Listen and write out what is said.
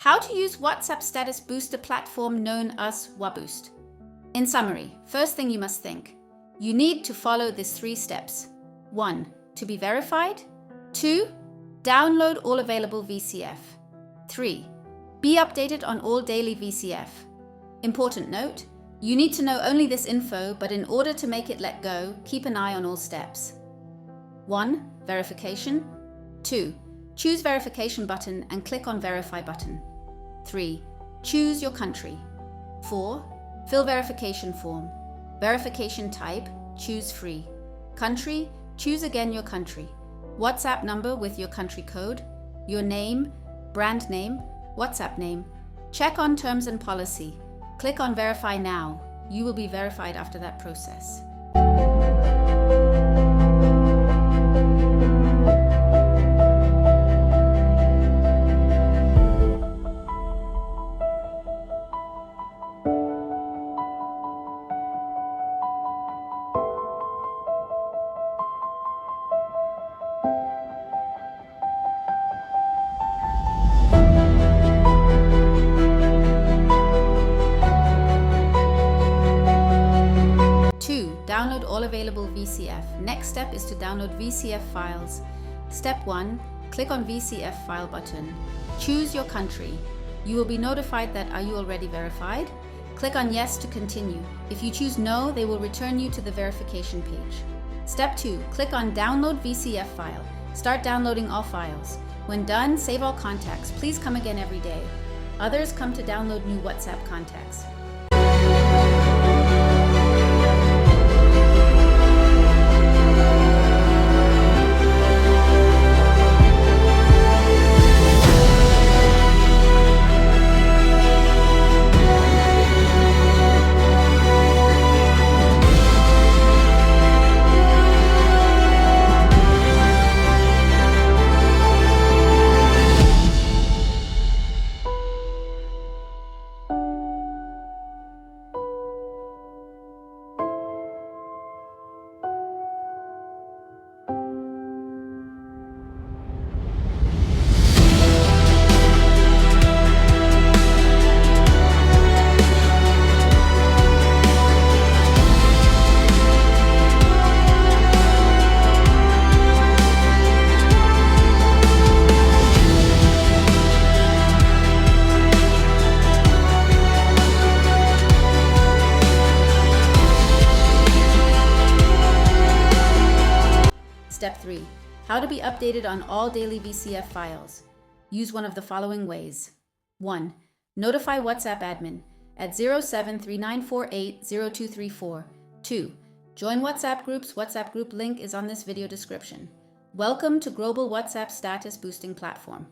How to use WhatsApp status booster platform known as Waaboost. In summary, first thing you must think. You need to follow these 3 steps. 1. To be verified. 2. Download all available VCF. 3. Be updated on all daily VCF. Important note, you need to know only this info, but in order to make it let go, keep an eye on all steps. 1. Verification. 2. Choose verification button and click on verify button. 3. Choose your country. 4. Fill verification form. Verification type, choose free. Country, choose again your country. WhatsApp number with your country code. Your name, brand name, WhatsApp name. Check on terms and policy. Click on verify now. You will be verified after that process. Download all available VCF. Next step is to download VCF files. Step 1. Click on VCF file button. Choose your country. You will be notified that are you already verified? Click on yes to continue. If you choose no, they will return you to the verification page. Step 2. Click on download VCF file. Start downloading all files. When done, save all contacts. Please come again every day. Others come to download new WhatsApp contacts. Step 3. How to be updated on all daily VCF files. Use one of the following ways. 1. Notify WhatsApp admin at 0739480234. 2. Join WhatsApp groups. WhatsApp group link is on this video description. Welcome to Global WhatsApp Status Boosting Platform.